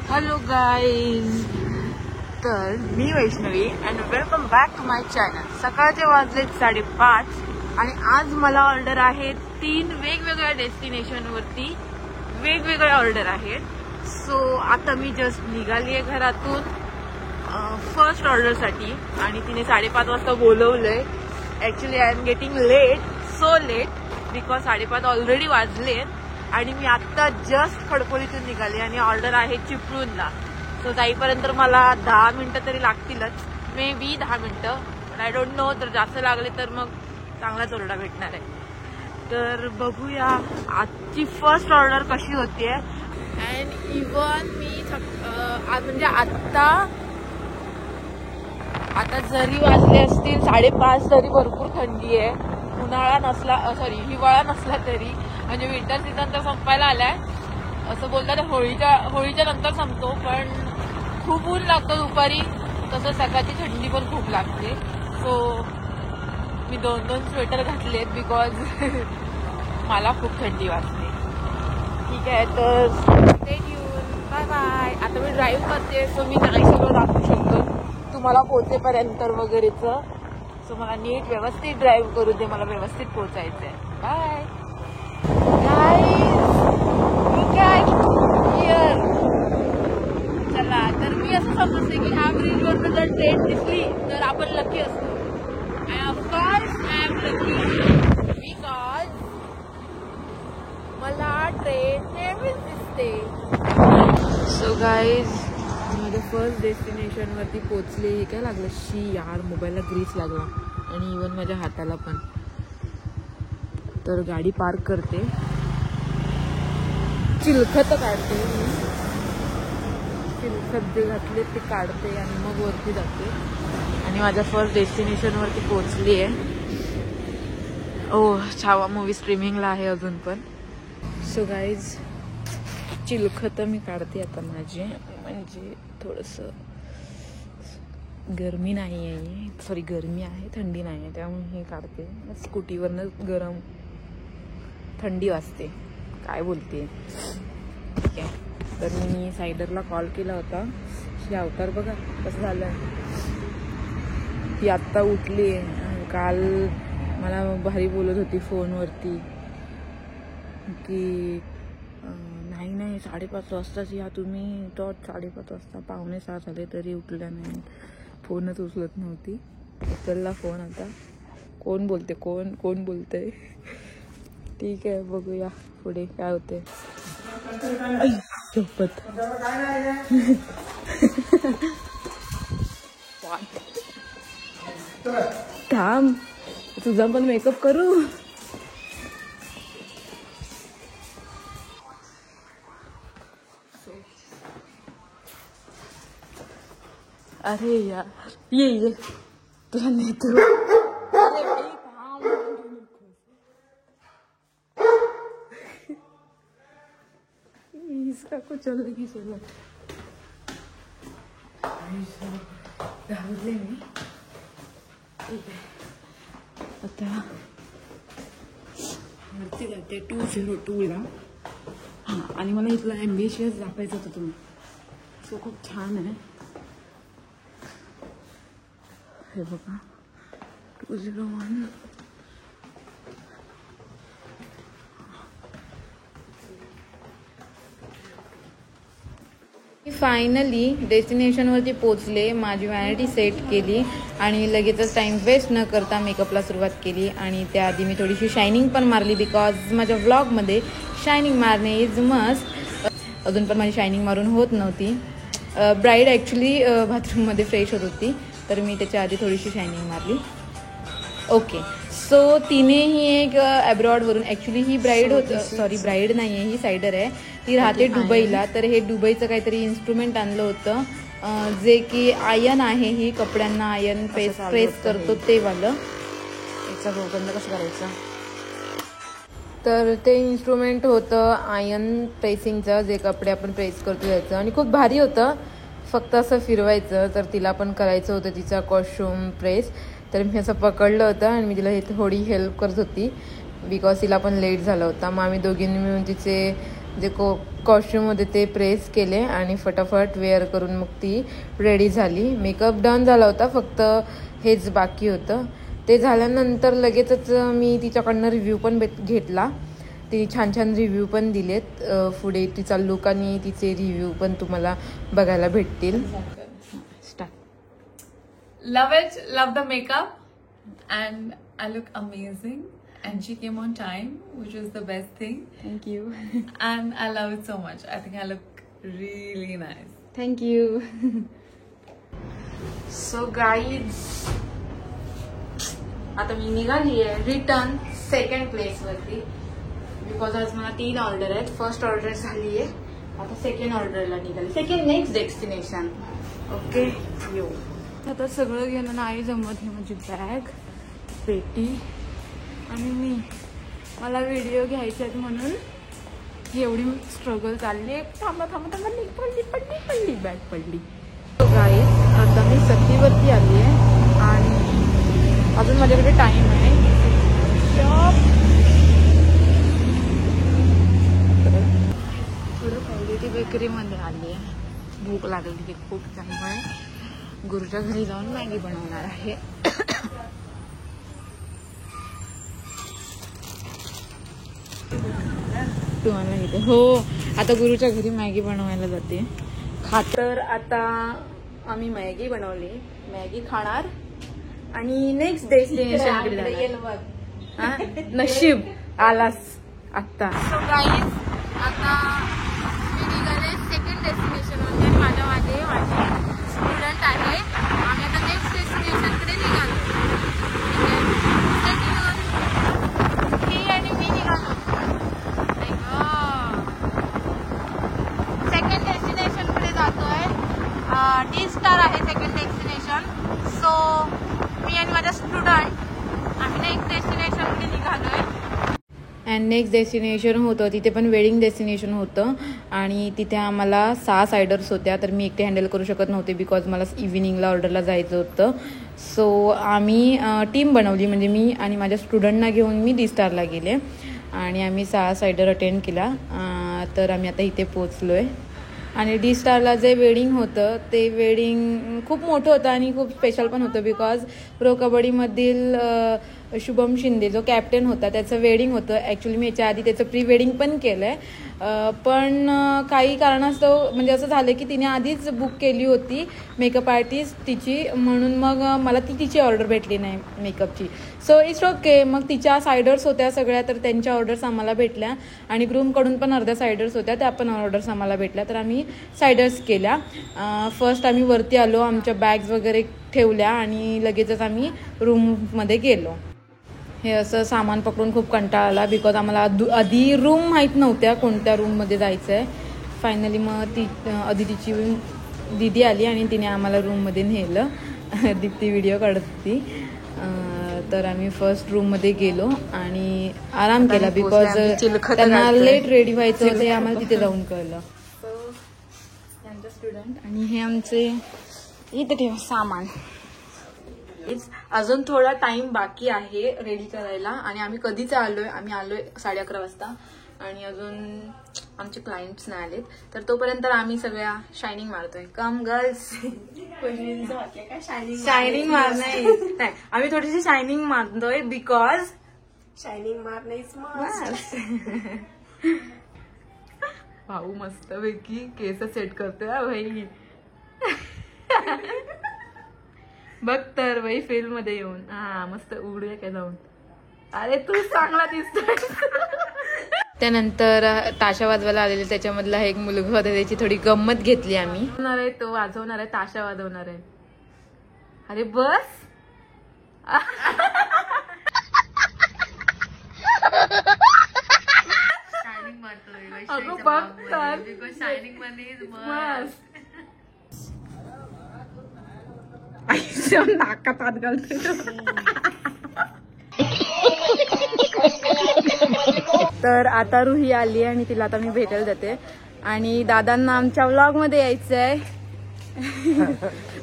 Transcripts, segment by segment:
Hello guys, तर मी Vaishnavi and welcome back to my channel. सकाळचे वाजलेत 5:30 आणि आज मला ऑर्डर आहे 3 वेगवेगळ्या डेस्टिनेशनवरती वेगवेगळे ऑर्डर आहेत. सो आता मी जस्ट निघाली आहे घरातून फर्स्ट ऑर्डरसाठी आणि तिने 5:30 वाजता बोलवलंय. Actually I am getting late, so late because 5:30 already वाजलेत आणि मी आत्ता जस्ट खडकोलीतून निघाली आणि ऑर्डर आहे चिपळूणला. सो जाईपर्यंत मला 10 मिनिटं तरी लागतीलच, मे बी 10 मिनिटं, पण आय डोंट नो. तर जास्त लागले तर मग चांगलाच ओरडा भेटणार आहे. तर बघूया आजची फर्स्ट ऑर्डर कशी होतीये. अँड इवन मी म्हणजे आता जरी वाजले असतील 5:30 तरी भरपूर थंडी आहे. हिवाळा नसला तरी, म्हणजे विंटर सीझन तर संपायला आलाय. असं बोलतात होळीच्या नंतर संपतो, पण खूप ऊन लागतं दुपारी, तसं सकाळची थंडी पण खूप लागते. सो मी 2 स्वेटर घातलेत बिकॉज मला खूप थंडी वाजते. ठीक आहे, तर स्टे ट्यून, बाय बाय. आता मी ड्राईव्ह करते, सो मी नाही सगळं दाखवू शकतो तुम्हाला पोहोचेपर्यंत वगैरेचं. सो मला नीट व्यवस्थित ड्राईव्ह करू दे, मला व्यवस्थित पोहोचायचं आहे. बाय चला. तर मी असं समजते की ह्या ब्रिजवर जर ट्रेन दिसली तर आपण लकी असतो. And of course I am lucky because मला ट्रेन नेहमीच दिसते. सो गाईज, माझ्या फर्स्ट डेस्टिनेशनवरती पोचले. हे काय लागलं, यार मोबाईलला ग्रीस लागला आणि इवन माझ्या हाताला पण. तर गाडी पार्क करते, चिलखत काढते, चिलखत जे घातले ते काढते आणि मग वरती जाते आणि माझ्या फर्स्ट डेस्टिनेशनवरती पोचली आहे. छावा मूवी स्ट्रीमिंगला आहे अजून पण. सो गाईज, चिलखत मी काढते आता माझी, म्हणजे थोडंसं गरमी नाही आहे, गरमी आहे, थंडी नाही आहे, त्यामुळे हे काढते. स्कूटीवरनं गरम थंडी वाजते, काय बोलते. ठीक आहे, तर मी सायडरला कॉल केला होता. ही अवतार बघा कसं झालं. ती आत्ता उठली. काल मला भारी बोलत होती फोनवरती की नाही 5:30 वाजताच या तुम्ही. तो 5:30 वाजता 5:45 झाले तरी उठल्या नाही, फोनच उचलत नव्हती. उचलला फोन. आता कोण बोलतंय. ठीक आहे, बघूया पुढे काय होते. थांब, तुझा पण मेकअप करू. अरे यार, ये तुला नेतो. इसका कुछ अलग चला. घाबरले मी. आता वरती जाते 202ला. हां, आणि मला इथला ॲम्बिशियस दाखवायचं होतं तुम्ही. सो खूप छान आहे. हे बघा 201. फायनली डेस्टिनेशनवरती पोचले. माझी व्हॅनिटी सेट केली आणि लगेचच टाईम वेस्ट न करता मेकअपला सुरुवात केली. आणि त्याआधी मी थोडीशी शायनिंग पण मारली बिकॉज माझ्या व्लॉगमध्ये शायनिंग मारणे इज मस्ट. अजून पण माझी शायनिंग मारून होत नव्हती. ब्राईड ॲक्च्युली बाथरूममध्ये फ्रेश होत होती, तर मी त्याच्या आधी थोडीशी शायनिंग मारली. ओके, सो तिनेही एक ॲब्रॉडवरून, ॲक्च्युली ही ब्राईड ब्राईड नाही आहे, ही सायडर आहे. ती राहते दुबईला. तर हे दुबईचं काहीतरी इन्स्ट्रुमेंट आणलं होतं, जे की आयन आहे. ही कपड्यांना आयन प्रेस करतो ते वालं. याचा बंद कसं करायचं. तर ते इन्स्ट्रुमेंट होतं आयन प्रेसिंगचं, जे कपडे आपण प्रेस करतो याचं. आणि खूप भारी होतं, फक्त असं फिरवायचं. तर तिला पण करायचं होतं तिचा कॉस्ट्यूम प्रेस. तर मी असं पकडलं होतं आणि मी तिला थोडी हेल्प करत होती बिकॉज तिला पण लेट झाला होता. मग आम्ही दोघींनी मिळून तिचे जे कॉस्ट्यूम होते ते प्रेस केले आणि फटाफट वेअर करून मग ती रेडी झाली. मेकअप डन झाला होता, फक्त हेच बाकी होतं. ते झाल्यानंतर लगेचच मी तिच्याकडनं रिव्ह्यू पण घेतला. ती छान छान रिव्ह्यू पण दिलेत. पुढे तिचा लुक आणि तिचे रिव्ह्यू पण तुम्हाला बघायला भेटतील. Love it, love the makeup, and I look amazing. And she came on time, which is the best thing. Thank you. And I love it so much. I think I look really nice. Thank you. So guys, आता मी निघाली आहे return second place वरती. Because आज मला 3 order आहेत. First order झाली आहे, आता सेकंड ऑर्डरला निघाली. Second next destination. ओके यो. आता सगळं घेणं नाही जमत. ही माझी बॅग, पेटी आणि मला व्हिडिओ घ्यायचे आहेत म्हणून एवढी स्ट्रगल चालली आहे. थांबा पडली बॅग पडली. गाईज आता मी सत्तीवरती आली आहे आणि अजून माझ्याकडे टाइम आहे. थोडं क्वालिटी बेकरीमध्ये आली आहे. भूक लागली खूप, त्यामुळे गुरुच्या घरी जाऊन मॅगी बनवणार आहे. तुम्हाला इथे हो, आता गुरुच्या घरी मॅगी बनवायला जाते. तर आता आम्ही मॅगी बनवली, मॅगी खाणार आणि नेक्स्ट डेस्टिनेशन नशीब आलास आता. सो गाईज आता मी निघाले सेकंड डेस्टिनेशन म्हणजे माझ्या मागे माझी स्टुडंट आहे. आम्ही आता नेक्स्ट डेस्टिनेशनकडे निघालो. ही आणि मी निघालो. सेकंड डेस्टिनेशनकडे जातोय. D-Star आहे सेकंड डेस्टिनेशन. सो मी आणि माझा स्टुडंट आम्ही नेक्स्ट डेस्टिनेशनकडे निघालोय. अँड नेक्स्ट डेस्टिनेशन होतं तिथे पण वेडिंग डेस्टिनेशन होतं आणि तिथे आम्हाला 6 सायडर्स होत्या. तर मी एकटे हँडल करू शकत नव्हते बिकॉज मला इव्हिनिंगला ऑर्डरला जायचं होतं. सो आम्ही टीम बनवली, म्हणजे मी आणि माझ्या स्टुडंटना घेऊन मी D-Starला गेले आणि आम्ही 6 सायडर अटेंड केला. तर आम्ही आता इथे पोचलो आहे. आणि D-Starला जे वेडिंग होतं ते वेडिंग खूप मोठं होतं आणि खूप स्पेशल पण होतं बिकॉज प्रो कबड्डीमधील शुभम शिंदे जो कॅप्टन होता त्याचं वेडिंग होतं. ॲक्च्युली मी याच्या आधी त्याचं प्री वेडिंग पण केलं आहे, पण काही कारणास्तव म्हणजे असं झालं की तिने आधीच बुक केली होती मेकअप आर्टिस्ट तिची, म्हणून मग मला तिची ऑर्डर भेटली नाही मेकअपची. So it's okay. मग तिच्या सायडर्स होत्या सगळ्या, तर त्यांच्या ऑर्डर्स आम्हाला भेटल्या आणि ग्रूमकडून पण अर्ध्या सायडर्स होत्या, त्या पण ऑर्डर्स आम्हाला भेटल्या. तर आम्ही सायडर्स केल्या. फर्स्ट आम्ही वरती आलो, आमच्या बॅग्स वगैरे ठेवल्या आणि लगेचच आम्ही रूममध्ये गेलो. हे असं सामान पकडून खूप कंटाळा आला बिकॉज आम्हाला आधी रूम माहीत नव्हत्या कोणत्या रूममध्ये जायचं आहे. फायनली मग तिची दीदी आली आणि तिने आम्हाला रूममध्ये नेलं. दीप्ती व्हिडिओ काढत होती. तर आम्ही फर्स्ट रूममध्ये गेलो आणि आराम केला बिकॉज त्यांना लेट रेडी व्हायचं होतं, हे आम्हाला तिथे जाऊन कळलं. त्यांचा स्टुडंट आणि हे आमचे इथे ठेवा सामान. अजून थोडा टाइम बाकी आहे रेडी करायला आणि आम्ही कधीच आलोय, आम्ही आलोय 11:30 वाजता आणि अजून आमचे क्लायंट्स नाही आलेत. तर तोपर्यंत आम्ही सगळ्या शायनिंग मारतोय. कम गर्ल्स. शायनिंग मार नाही, आम्ही थोडीशी शायनिंग मारतोय बिकॉज शायनिंग मारणे. भाऊ मस्त पैकी केस सेट करतोय भाई. बघ तर बाई फिल्म मध्ये येऊन मस्त उघडूया काय जाऊन. अरे तू चांगला दिसतोय. त्यानंतर ताशा वाजवायला आलेले त्याच्यामधला एक मुलगा होता, त्याची थोडी गंमत घेतली आम्ही. तो वाजवणार आहे, ताशा वाजवणार आहे. अरे बस. शायनिंग मारतोय. अगं बघ तर शायनिंग मध्ये मस्त. नाकात हात घालतोय. तर आता रुही आली आणि तिला आता मी भेटायला जाते आणि दादांना आमच्या व्लॉग मध्ये यायचंय.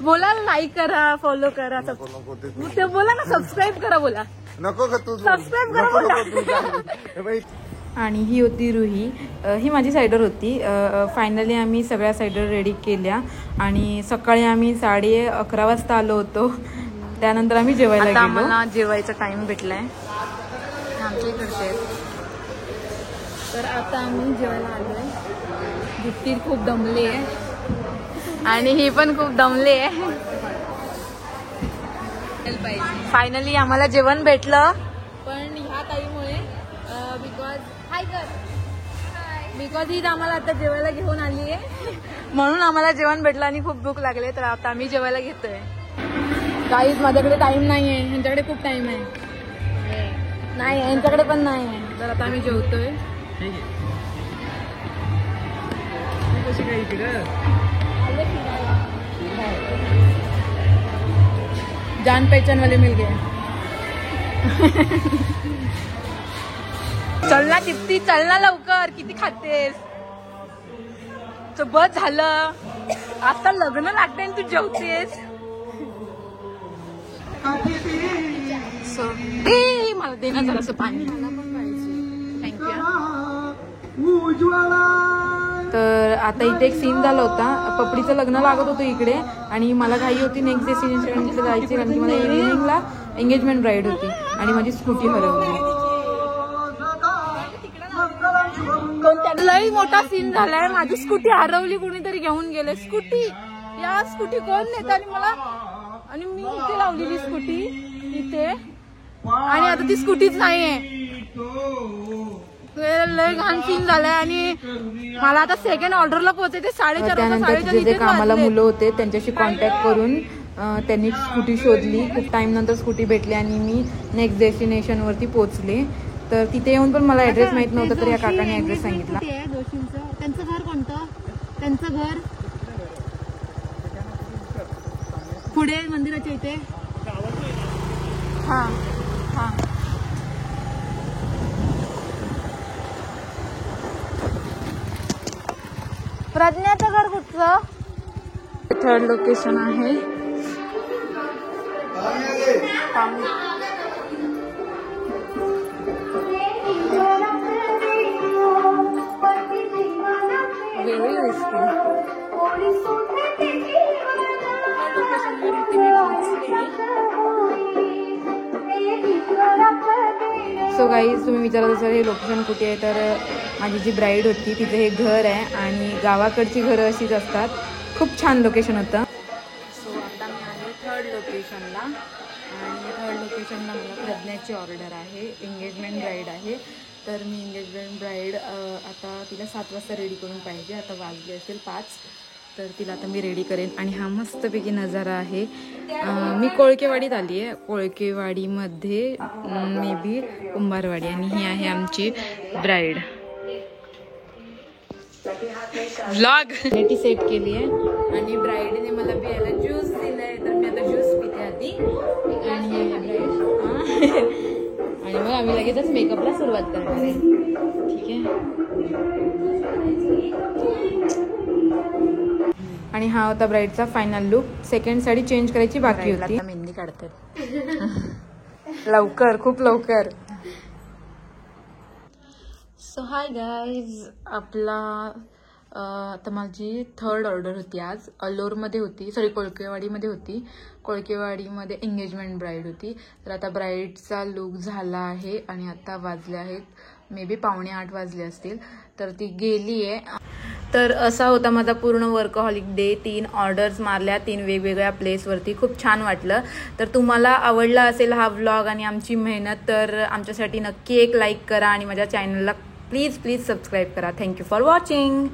बोला लाईक करा, फॉलो करा, बोला ना सबस्क्राईब करा. बोला नको का तू सबस्क्राईब करा बोला. आणि ही होती रुही. ही माझी सायडर होती. फायनली आम्ही सगळ्या सायडर रेडी केल्या आणि सकाळी आम्ही 11:30 वाजता आलो होतो. त्यानंतर आम्ही जेवायला गेलो. आम्हाला जेवायचा टाइम भेटलाय आमच्या इकडचे. तर आता आम्ही जेवायला आलोय. दीप्ती खूप दमली आहे आणि ही पण खूप दमली आहे. फायनली आम्हाला जेवण भेटलं, पण ह्या ताईमुळे बिकॉज ही आम्हाला आता जेवायला घेऊन आली आहे म्हणून आम्हाला जेवण भेटलं आणि खूप भूक लागले. तर आता आम्ही जेवायला घेतोय. काहीच माझ्याकडे टाइम नाही आहे, ह्यांच्याकडे खूप टाइम आहे. नाही यांच्याकडे पण नाही आहे. तर आता आम्ही जेवतोय. जान पहचान वाले मिल गए. चल ना दीप्ती, चल ना लवकर. किती खातेस? बस झालं, आता लग्न लागते आणि तू जेवतेस. मला दे ना जरासं पाणी. थँक्यू. तर आता इथे एक सीन झाला होता. पपडीचं लग्न लागत होतं इकडे आणि मला घाई होती नेक्स्ट डेस्टिनेशनला जायची, कारण की मला इव्हिनिंगला एंगेजमेंट ब्राईड होती आणि माझी स्कूटी हरवली. लई मोठा सीन झालाय. माझी स्कूटी हरवली, कोणीतरी घेऊन गेले स्कूटी. या स्कूटी कोण नेता आणि मला, आणि मी इथे लावलेली स्कूटी इथे, आणि आता ती स्कूटीच नाहीये. लय घाण सीन झालाय आणि मला आता सेकंड ऑर्डरला पोहोचायचे 4:30. त्यानंतर जे कामाला मुलं होते त्यांच्याशी कॉन्टॅक्ट करून त्यांनी स्कूटी शोधली. खूप टाइम नंतर स्कूटी भेटली आणि मी नेक्स्ट डेस्टिनेशनवरती पोहोचले. तर तिथे येऊन पण मला ऍड्रेस माहित नव्हता, तर या काकाने ऍड्रेस सांगितला. त्यांचं घर कोणतं? त्यांचं घर पुढे मंदिराच्या इथे. हा हा. प्रज्ञाचं घर कुठचं? थर्ड लोकेशन आहे. सो गाईज, तुम्ही विचारत असाल हे लोकेशन कुठे आहे, तर माझी जी ब्राईड होती तिथे हे घर आहे आणि गावाकडची घरं अशीच असतात. खूप छान लोकेशन होतं. सो आता मी आले थर्ड लोकेशनला आणि थर्ड लोकेशनला मला प्रज्ञाची ऑर्डर आहे. एंगेजमेंट ब्राईड आहे. तर मी एंगेजमेंट ब्राईड आता तिला 7 वाजता रेडी करून पाहिजे. आता वाजले असेल 5, तर तिला आता मी रेडी करेन. आणि हा मस्तपैकी नजारा आहे. मी कोळकेवाडीत आली आहे. कोळकेवाडीमध्ये मे बी कुंभारवाडी, आणि ही आहे आमची ब्राईड. व्लॉग टी सेट केली आहे आणि ब्राईडने मला प्यायला ज्यूस दिलाय. तर मी आता ज्यूस पिते आधी आणि मग आम्ही लगेचच मेकअपला सुरुवात करणार आहे. ठीक आहे. आणि हा होता ब्राईडचा final look. Second sari change करायची बाकी होती. मेहंदी काढते लवकर, खूप लवकर. सो हाय गाईज, आपला आता माझी थर्ड ऑर्डर होती आज. अलोरमध्ये होती, कोळकेवाडीमध्ये होती. कोळकेवाडीमध्ये एंगेजमेंट ब्राईड होती. तर आता ब्राईडचा लुक झाला आहे आणि आता वाजले आहेत मे बी 7:45 वाजले असतील. तर ती गेली आहे. तर असा होता माझा पूर्ण वर्कहॉलिक डे. 3 ऑर्डर्स मारल्या 3 वेगवेगळ्या प्लेसवरती. खूप छान वाटलं. तर तुम्हाला आवडला असेल हा व्लॉग आणि आमची मेहनत, तर आमच्यासाठी नक्की एक लाईक करा आणि माझ्या चॅनलला प्लीज सबस्क्राईब करा. Thank you for watching.